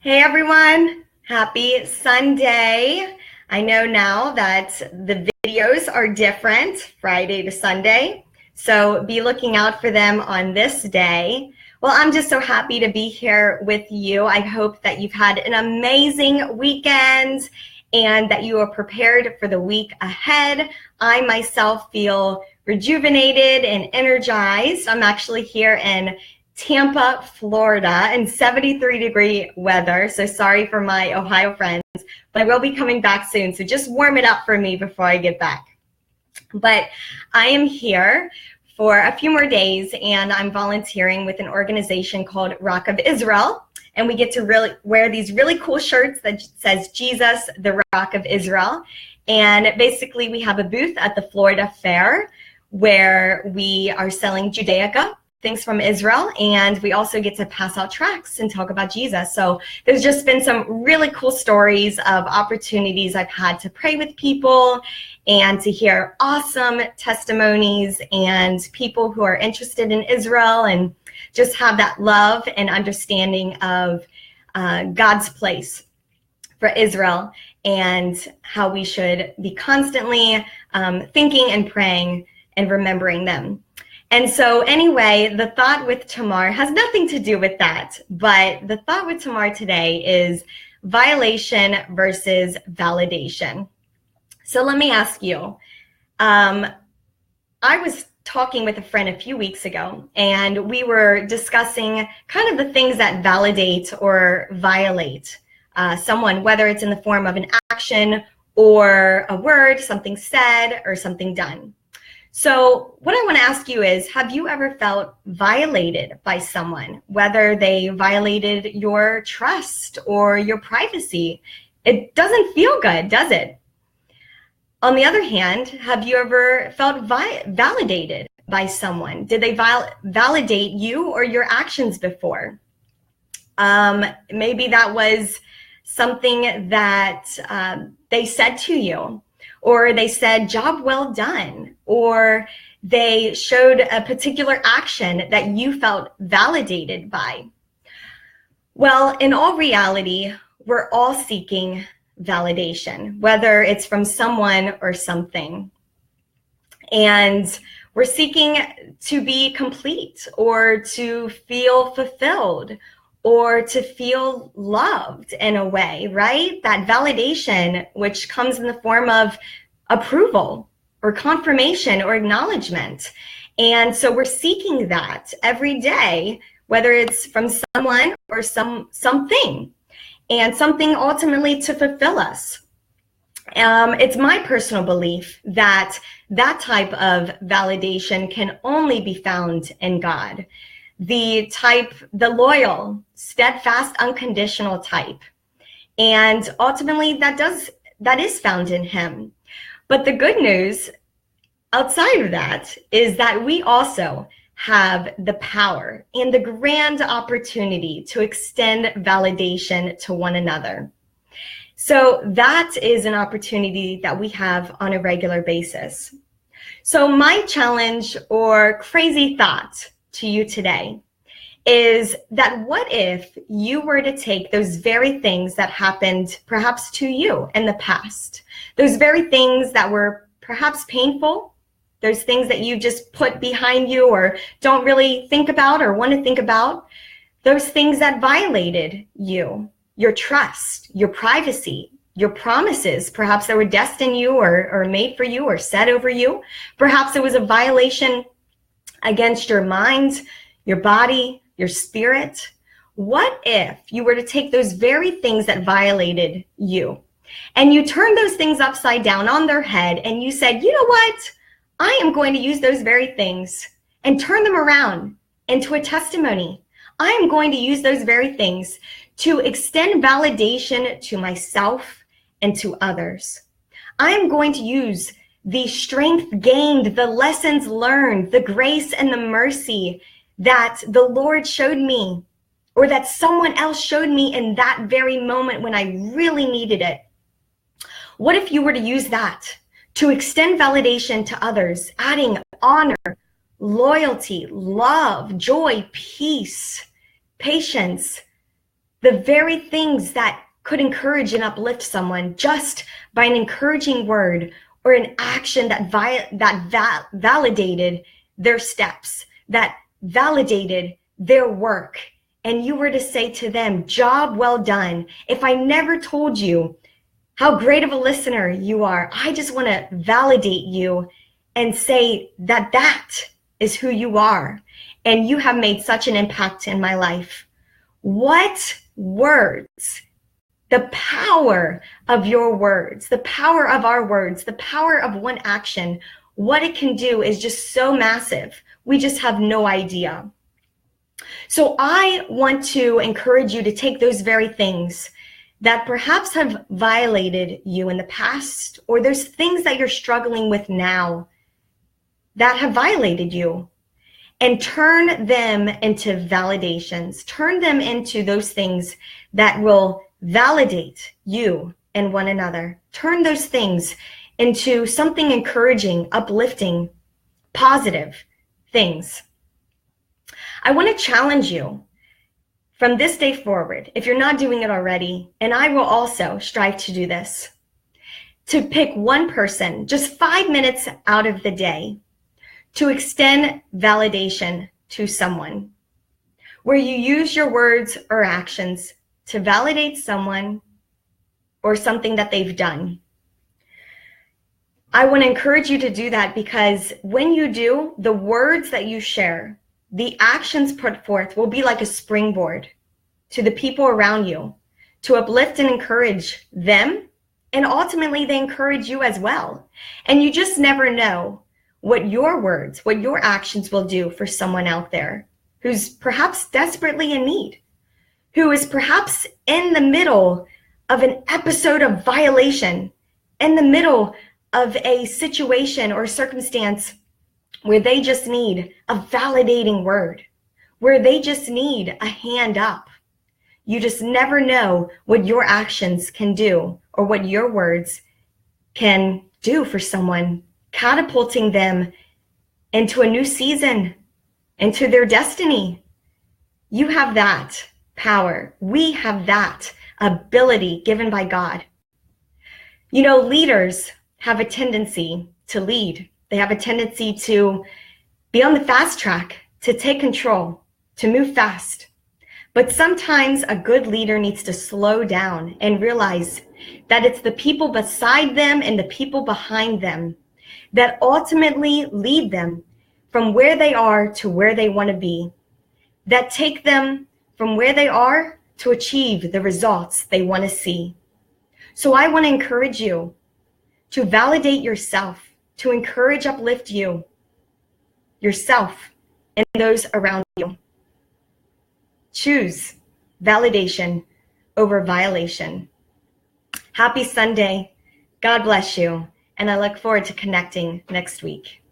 Hey everyone, happy Sunday. I know now that the videos are different Friday to Sunday, so be looking out for them on this day. Well, I'm just so happy to be here with you. I hope that you've had an amazing weekend and that you are prepared for the week ahead. I myself feel rejuvenated and energized. I'm actually here in Tampa, Florida, and 73-degree weather. So sorry for my Ohio friends, but I will be coming back soon. So just warm it up for me before I get back. But I am here for a few more days, and I'm volunteering with an organization called Rock of Israel. And we get to really wear these really cool shirts that says Jesus, the Rock of Israel. And basically we have a booth at the Florida Fair where we are selling Judaica, things from Israel, and we also get to pass out tracts and talk about Jesus. So there's just been some really cool stories of opportunities I've had to pray with people and to hear awesome testimonies and people who are interested in Israel and just have that love and understanding of God's place for Israel and how we should be constantly thinking and praying and remembering them. And so anyway, the thought with Tamar has nothing to do with that, but the thought with Tamar today is violation versus validation. So let me ask you, I was talking with a friend a few weeks ago, and we were discussing kind of the things that validate or violate someone, whether it's in the form of an action or a word, something said or something done. So what I want to ask you is, have you ever felt violated by someone, whether they violated your trust or your privacy? It doesn't feel good, does it? On the other hand, have you ever felt validated by someone? Did they validate you or your actions before? Maybe that was something that they said to you, or they said, job well done, or they showed a particular action that you felt validated by. Well, in all reality, we're all seeking validation, whether it's from someone or something. And we're seeking to be complete or to feel fulfilled or to feel loved in a way, right? That validation, which comes in the form of approval or confirmation or acknowledgement. And so we're seeking that every day, whether it's from someone or something, and something ultimately to fulfill us. It's my personal belief that that type of validation can only be found in God. The loyal, steadfast, unconditional type. And ultimately that is found in him. But the good news outside of that is that we also have the power and the grand opportunity to extend validation to one another. So that is an opportunity that we have on a regular basis. So my challenge or crazy thought to you today is that what if you were to take those very things that happened perhaps to you in the past, those very things that were perhaps painful, those things that you just put behind you or don't really think about or want to think about, those things that violated you, your trust, your privacy, your promises, perhaps that were destined you or made for you or said over you. Perhaps it was a violation against your mind, your body, your spirit. What if you were to take those very things that violated you and you turned those things upside down on their head and you said, you know what? I am going to use those very things and turn them around into a testimony. I am going to use those very things to extend validation to myself and to others. I am going to use the strength gained, the lessons learned, the grace and the mercy that the Lord showed me or that someone else showed me in that very moment when I really needed it. What if you were to use that to extend validation to others, adding honor, loyalty, love, joy, peace, patience, the very things that could encourage and uplift someone just by an encouraging word or an action that validated their steps, that validated their work. And you were to say to them, job well done. If I never told you how great of a listener you are, I just want to validate you and say that that is who you are. And you have made such an impact in my life. What words, the power of your words, the power of our words, the power of one action, what it can do is just so massive. We just have no idea. So I want to encourage you to take those very things that perhaps have violated you in the past, or there's things that you're struggling with now that have violated you, and turn them into validations. Turn them into those things that will validate you and one another. Turn those things into something encouraging, uplifting, positive things. I want to challenge you from this day forward, if you're not doing it already, and I will also strive to do this, to pick one person, just 5 minutes out of the day, to extend validation to someone, where you use your words or actions to validate someone or something that they've done. I want to encourage you to do that, because when you do, the words that you share, the actions put forth will be like a springboard to the people around you to uplift and encourage them, and ultimately they encourage you as well. And you just never know what your words, what your actions will do for someone out there who's perhaps desperately in need, who is perhaps in the middle of an episode of violation, in the middle of a situation or circumstance where they just need a validating word, where they just need a hand up. You just never know what your actions can do or what your words can do for someone, catapulting them into a new season, into their destiny. You have that power. We have that ability given by God. You know, leaders have a tendency to lead. They have a tendency to be on the fast track, to take control, to move fast. But sometimes a good leader needs to slow down and realize that it's the people beside them and the people behind them that ultimately lead them from where they are to where they want to be, that take them from where they are to achieve the results they want to see. So I want to encourage you to validate yourself, to encourage, uplift you, yourself, and those around you. Choose validation over violation. Happy Sunday. God bless you. And I look forward to connecting next week.